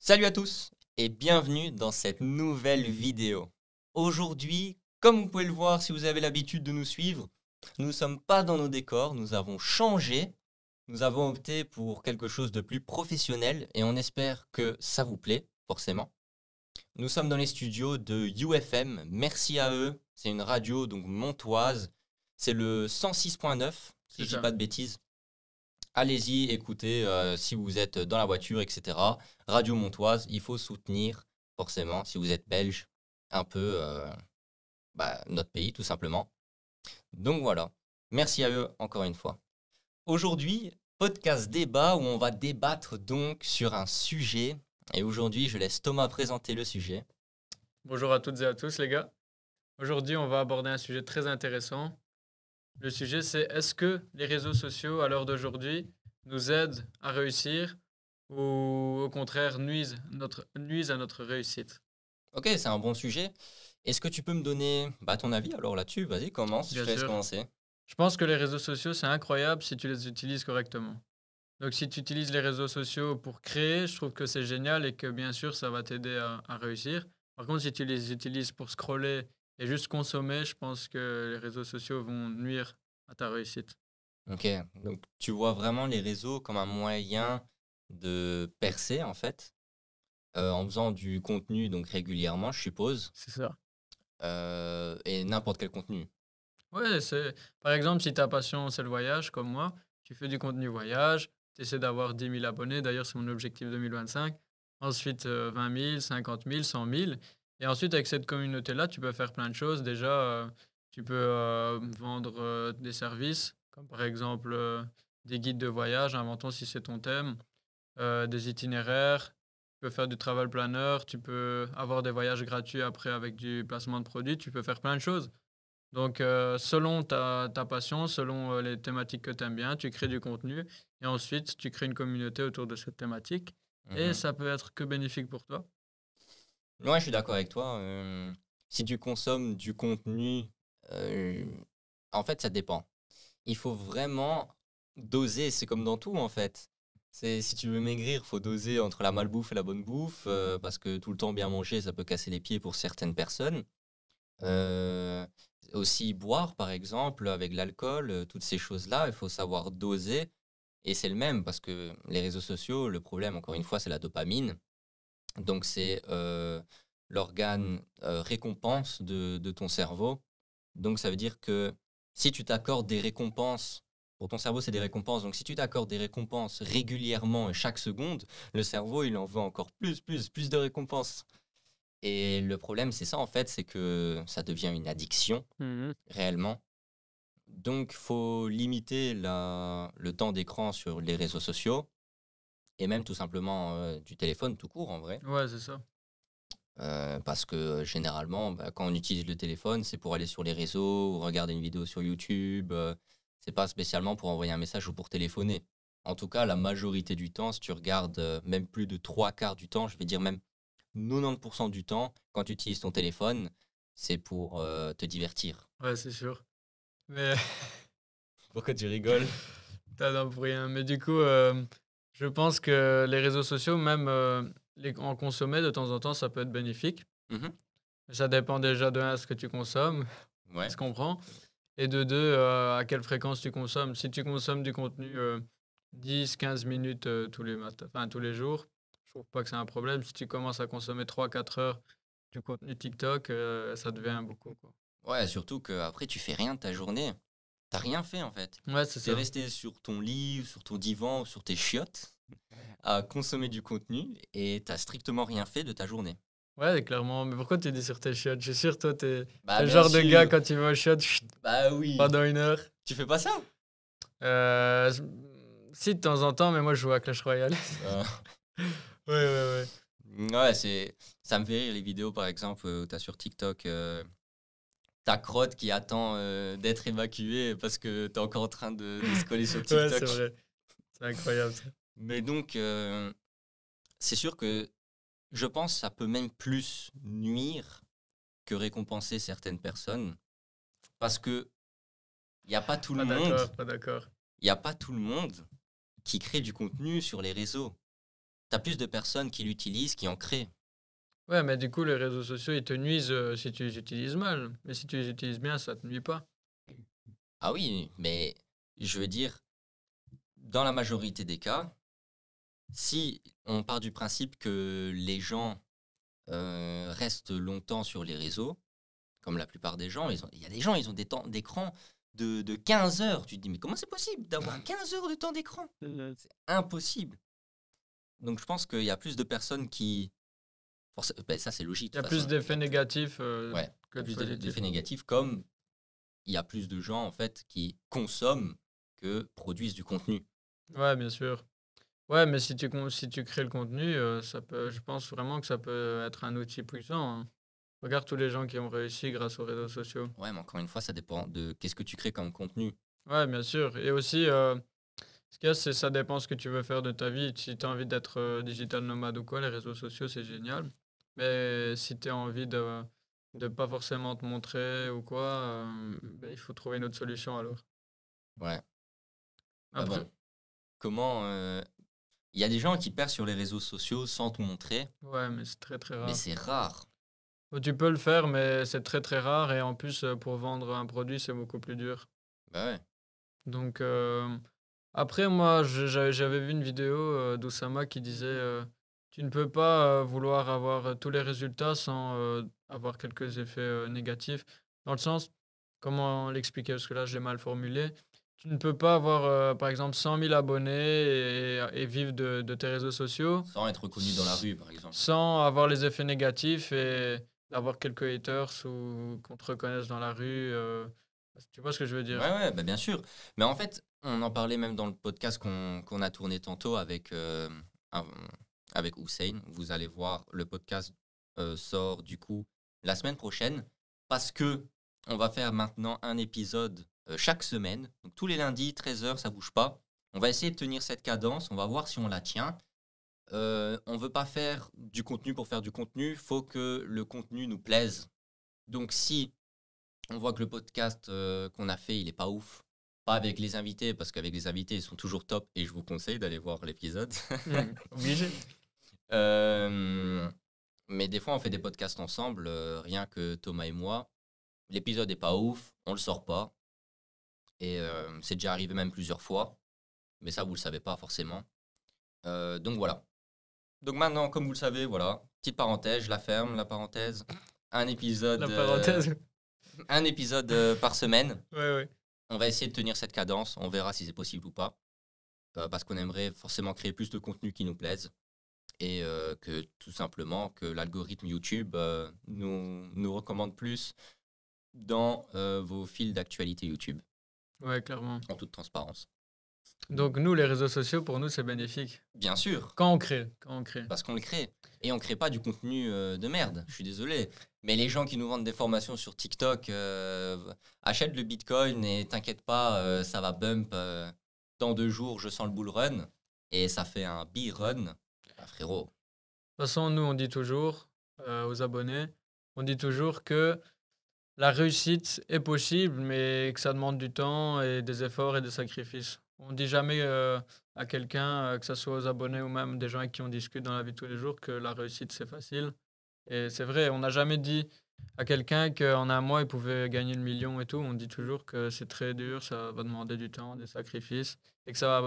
Salut à tous et bienvenue dans cette nouvelle vidéo. Aujourd'hui, comme vous pouvez le voir si vous avez l'habitude de nous suivre, nous ne sommes pas dans nos décors, nous avons changé, nous avons opté pour quelque chose de plus professionnel et on espère que ça vous plaît, forcément. Nous sommes dans les studios de UFM, merci à eux, c'est une radio donc montoise, c'est le 106.9 si je dis pas de bêtises. Allez-y, écoutez si vous êtes dans la voiture, etc. Radio Montoise, il faut soutenir forcément, si vous êtes belge, un peu notre pays tout simplement. Donc voilà, merci à eux encore une fois. Aujourd'hui, podcast débat où on va débattre donc sur un sujet. Et aujourd'hui, je laisse Thomas présenter le sujet. Bonjour à toutes et à tous les gars. Aujourd'hui, on va aborder un sujet très intéressant. Le sujet, c'est est-ce que les réseaux sociaux, à l'heure d'aujourd'hui, nous aident à réussir ou au contraire nuisent à notre réussite? Ok, c'est un bon sujet. Est-ce que tu peux me donner ton avis alors là-dessus? Vas-y, commence, je Bien te laisse sûr. commencer. Je pense que les réseaux sociaux, c'est incroyable si tu les utilises correctement. Donc, si tu utilises les réseaux sociaux pour créer, je trouve que c'est génial et que bien sûr, ça va t'aider à réussir. Par contre, si tu les utilises pour scroller et juste consommer, je pense que les réseaux sociaux vont nuire à ta réussite. Ok, donc tu vois vraiment les réseaux comme un moyen de percer en fait, en faisant du contenu donc régulièrement, je suppose, C'est ça. et n'importe quel contenu. Ouais, par exemple, si ta passion, c'est le voyage, comme moi, tu fais du contenu voyage, tu essaies d'avoir 10 000 abonnés. D'ailleurs, c'est mon objectif 2025. Ensuite, 20 000, 50 000, 100 000. Et ensuite, avec cette communauté-là, tu peux faire plein de choses. Déjà, tu peux vendre des services, comme par exemple des guides de voyage, inventons si c'est ton thème, des itinéraires. Tu peux faire du travel planner, tu peux avoir des voyages gratuits après avec du placement de produits. Tu peux faire plein de choses. Donc, selon ta passion, selon les thématiques que tu aimes bien, tu crées du contenu et ensuite tu crées une communauté autour de cette thématique et Mhm. ça peut être que bénéfique pour toi. Ouais, je suis d'accord avec toi. Si tu consommes du contenu, euh, en fait, ça dépend. Il faut vraiment doser, c'est comme dans tout en fait. Si tu veux maigrir, faut doser entre la malbouffe et la bonne bouffe, parce que tout le temps bien manger, ça peut casser les pieds pour certaines personnes. Euh, Aussi boire, par exemple, avec l'alcool, toutes ces choses-là, il faut savoir doser. Et c'est le même, parce que les réseaux sociaux, le problème, encore une fois, c'est la dopamine. Donc, c'est l'organe récompense de ton cerveau. Donc, ça veut dire que si tu t'accordes des récompenses, pour ton cerveau, c'est des récompenses. Donc, si tu t'accordes des récompenses régulièrement et chaque seconde, le cerveau, il en veut encore plus de récompenses. Et le problème, c'est ça en fait, c'est que ça devient une addiction Mhm. réellement. Donc, faut limiter le temps d'écran sur les réseaux sociaux et même tout simplement du téléphone tout court en vrai. Ouais, c'est ça. Parce que généralement, quand on utilise le téléphone, c'est pour aller sur les réseaux ou regarder une vidéo sur YouTube. C'est pas spécialement pour envoyer un message ou pour téléphoner. En tout cas, la majorité du temps, si tu regardes même plus de trois quarts du temps, je vais dire même 90% du temps, quand tu utilises ton téléphone, c'est pour te divertir. Ouais, c'est sûr. Mais Pourquoi tu rigoles? t'as l'air pour rien. Mais du coup, je pense que les réseaux sociaux, même en consommer de temps en temps, ça peut être bénéfique. Mhm. Ça dépend déjà de un, ce que tu consommes, Ouais. se comprend. Et de deux, à quelle fréquence tu consommes. Si tu consommes du contenu 10-15 minutes tous les matins, enfin tous les jours, je trouve pas que c'est un problème. Si tu commences à consommer 3-4 heures du contenu TikTok, ça devient beaucoup, quoi. Ouais, surtout qu'après, tu fais rien de ta journée. T'as rien fait en fait. Ouais, c'est T'es ça. resté sur ton lit, sur ton divan, ou sur tes chiottes, à consommer du contenu et t'as strictement rien fait de ta journée. Ouais, clairement. Mais pourquoi tu dis sur tes chiottes? Je suis sûr, toi, Bah t'es le bien genre de gars, sûr. quand tu vas aux chiottes, chut, Bah oui. pendant 1 heure. Tu fais pas ça? Euh, je- Si, de temps en temps, mais moi, je joue à Clash Royale. Euh, Ouais, ouais, ouais, ça me fait rire les vidéos par exemple où t'as sur TikTok ta crotte qui attend d'être évacuée parce que t'es encore en train de scroller sur ouais. Ouais, c'est TikTok. vrai. C'est incroyable, ça. Mais donc, c'est sûr que je pense que ça peut même plus nuire que récompenser certaines personnes parce que il n'y a pas tout le Pas monde, d'accord, pas d'accord. il y a pas tout le monde qui crée du contenu sur les réseaux. tu as plus de personnes qui l'utilisent, qui en créent. Ouais, mais du coup, les réseaux sociaux, ils te nuisent si tu les utilises mal. Mais si tu les utilises bien, ça te nuit pas. Ah oui, mais je veux dire, dans la majorité des cas, si on part du principe que les gens restent longtemps sur les réseaux, comme la plupart des gens, il y a des gens, ils ont des temps d'écran de 15 heures. Tu te dis, mais comment c'est possible d'avoir 15 heures de temps d'écran? C'est impossible. Donc je pense qu'il y a plus de personnes qui... Ben, ça, c'est logique, Il de y a toute plus façon. d'effets négatifs Ouais, il que y a de plus positifs. d'effets négatifs, comme il y a plus de gens, en fait, qui consomment que produisent du contenu. Ouais, bien sûr. Ouais, mais si tu crées le contenu, je pense vraiment que ça peut être un outil puissant, hein. Regarde tous les gens qui ont réussi grâce aux réseaux sociaux. Ouais, mais encore une fois, ça dépend de qu'est-ce que tu crées comme contenu. Ouais, bien sûr. Et aussi, ce qu'il y a, c'est ça dépend ce que tu veux faire de ta vie. Si tu as envie d'être digital nomade ou quoi, les réseaux sociaux, c'est génial. Mais si tu as envie de pas forcément te montrer ou quoi, ben, il faut trouver une autre solution alors. Ouais. Bah Après, bon, comment... Il y a des gens qui percent sur les réseaux sociaux sans te montrer, ouais, mais c'est très très mais rare. c'est rare. Tu peux le faire, mais c'est très très rare. Et en plus, pour vendre un produit, c'est beaucoup plus dur. Bah ouais. Donc, après, moi, j'avais vu une vidéo d'Oussama qui disait tu ne peux pas vouloir avoir tous les résultats sans avoir quelques effets négatifs. Dans le sens, comment l'expliquer? Parce que là, je l'ai mal formulé. Tu ne peux pas avoir, par exemple, 100 000 abonnés et vivre de tes réseaux sociaux Sans être reconnu dans la rue, par exemple. sans avoir les effets négatifs et avoir quelques haters ou qu'on te reconnaisse dans la rue. Tu vois ce que je veux Ouais, dire? ouais, bah bien sûr. Mais en fait, on en parlait même dans le podcast qu'on a tourné tantôt un- avec Hussein. Vous allez voir, le podcast sort du coup la semaine prochaine parce que on va faire maintenant un épisode chaque semaine. Donc tous les lundis, 13 heures, ça bouge pas. On va essayer de tenir cette cadence. On va voir si on la tient. On veut pas faire du contenu pour faire du contenu. Faut que le contenu nous plaise. Donc si on voit que le podcast qu'on a fait, il est pas ouf. Pas avec les invités, parce qu'avec les invités, ils sont toujours top et je vous conseille d'aller voir l'épisode. Obligé. Euh, mais des fois, on fait des podcasts ensemble, rien que Thomas et moi. L'épisode est pas ouf, on le sort pas. Et c'est déjà arrivé même plusieurs fois. Mais ça, vous le savez pas forcément. Donc voilà. Donc maintenant, comme vous le savez, voilà. Petite parenthèse, je la ferme, la parenthèse. Un épisode, La parenthèse. par semaine. Ouais, ouais. On va essayer de tenir cette cadence, on verra si c'est possible ou pas, parce qu'on aimerait forcément créer plus de contenu qui nous plaise et que tout simplement que l'algorithme YouTube nous recommande plus dans vos fils d'actualité YouTube, Ouais, clairement. en toute transparence. Donc, nous, les réseaux sociaux, pour nous, c'est bénéfique. Bien sûr, Quand on crée. Quand on crée. parce qu'on le crée. Et on crée pas du contenu de merde, je suis désolé. Mais les gens qui nous vendent des formations sur TikTok achètent le Bitcoin et t'inquiète pas, ça va bump. Dans 2 jours, je sens le bull run. Et ça fait un B-run. Ah, frérot, De toute façon, nous, on dit toujours aux abonnés, on dit toujours que la réussite est possible, mais que ça demande du temps et des efforts et des sacrifices. On dit jamais à quelqu'un, que ce soit aux abonnés ou même des gens avec qui on discute dans la vie de tous les jours, que la réussite, c'est facile. Et c'est vrai, on n'a jamais dit à quelqu'un qu'en un mois, il pouvait gagner le million et tout. On dit toujours que c'est très dur, ça va demander du temps, des sacrifices, et que ça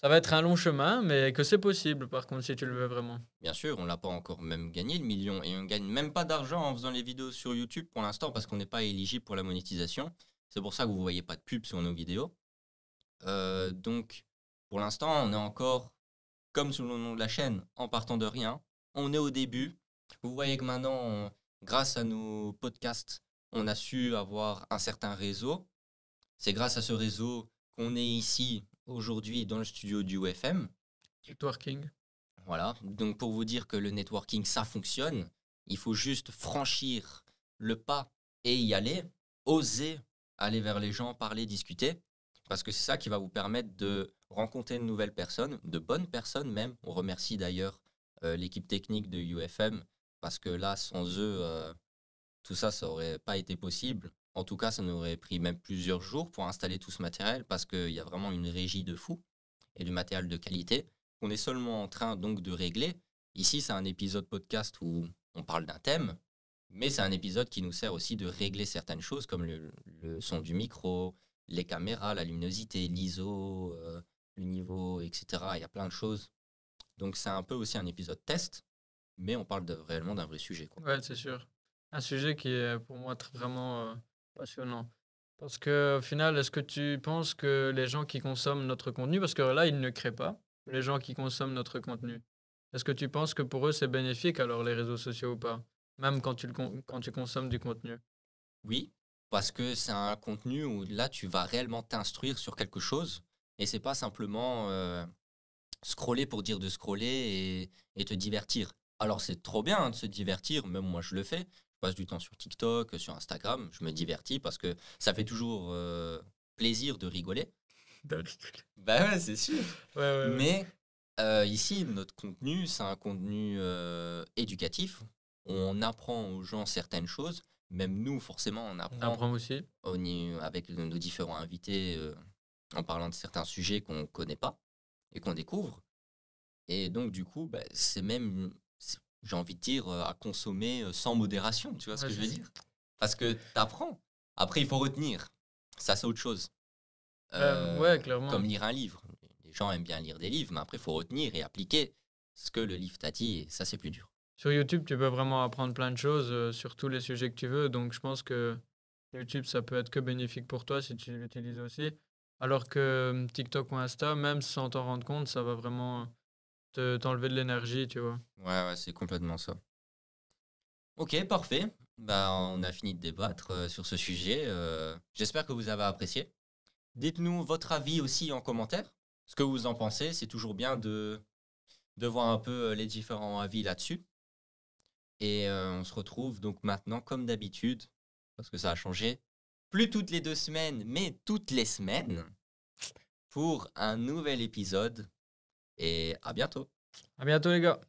va être un long chemin, mais que c'est possible, par contre, si tu le veux vraiment. bien sûr, on l'a pas encore même gagné le million. Et on gagne même pas d'argent en faisant les vidéos sur YouTube pour l'instant parce qu'on n'est pas éligible pour la monétisation. C'est pour ça que vous voyez pas de pub sur nos vidéos. Donc, pour l'instant, on est encore, comme sous le nom de la chaîne, en partant de rien. On est au début. Vous voyez que maintenant, grâce à nos podcasts, on a su avoir un certain réseau. C'est grâce à ce réseau qu'on est ici aujourd'hui dans le studio du UFM. Networking. Voilà. Donc, pour vous dire que le networking, ça fonctionne, il faut juste franchir le pas et y aller, oser aller vers les gens, parler, discuter. Parce que c'est ça qui va vous permettre de rencontrer de nouvelles personnes, de bonnes personnes même. On remercie d'ailleurs l'équipe technique de UFM parce que là, sans eux, tout ça, ça aurait pas été possible. En tout cas, ça nous aurait pris même plusieurs jours pour installer tout ce matériel parce qu'il y a vraiment une régie de fou et du matériel de qualité. qu'on est seulement en train donc de régler. Ici, c'est un épisode podcast où on parle d'un thème, mais c'est un épisode qui nous sert aussi de régler certaines choses comme le son du micro, les caméras, la luminosité, l'ISO, le niveau, etc. Il y a plein de choses. Donc c'est un peu aussi un épisode test, mais on parle réellement d'un vrai sujet, quoi. Ouais, c'est sûr. Un sujet qui est pour moi vraiment passionnant. Parce que au final, est-ce que tu penses que les gens qui consomment notre contenu, parce que là, ils ne créent pas, les gens qui consomment notre contenu, est-ce que tu penses que pour eux, c'est bénéfique alors les réseaux sociaux ou pas? Même quand tu consommes du contenu. Oui, parce que c'est un contenu où là, tu vas réellement t'instruire sur quelque chose, et c'est pas simplement scroller pour dire de scroller et te divertir. Alors c'est trop bien hein, de se divertir, même moi je le fais. Je passe du temps sur TikTok, sur Instagram, je me divertis parce que ça fait toujours plaisir de rigoler. Bah ouais, c'est sûr. Ouais, ouais, ouais. Mais ici, notre contenu, c'est un contenu éducatif. On apprend aux gens certaines choses. Même nous, forcément, on On apprend apprend aussi. avec nos différents invités en parlant de certains sujets qu'on ne connaît pas et qu'on découvre. Et donc, du coup, bah, c'est même, j'ai envie de dire, à consommer sans modération. Tu vois ce Ouais, que je c'est veux ça. dire? Parce que tu apprends. Après, il faut retenir. Ça, c'est autre chose. Ouais, clairement. Comme lire un livre. Les gens aiment bien lire des livres, mais après, il faut retenir et appliquer ce que le livre t'a dit, et ça, c'est plus dur. Sur YouTube, tu peux vraiment apprendre plein de choses sur tous les sujets que tu veux. Donc, je pense que YouTube, ça peut être que bénéfique pour toi si tu l'utilises aussi. Alors que TikTok ou Insta, même sans t'en rendre compte, ça va vraiment t'enlever de l'énergie, tu vois. Ouais, ouais, c'est complètement ça. Ok, parfait. Bah, on a fini de débattre sur ce sujet. J'espère que vous avez apprécié. Dites-nous votre avis aussi en commentaire. Ce que vous en pensez, c'est toujours bien de voir un peu les différents avis là-dessus. Et on se retrouve donc maintenant, comme d'habitude, parce que ça a changé, plus toutes les 2 semaines, mais toutes les semaines, pour un nouvel épisode. Et à bientôt. À bientôt, les gars.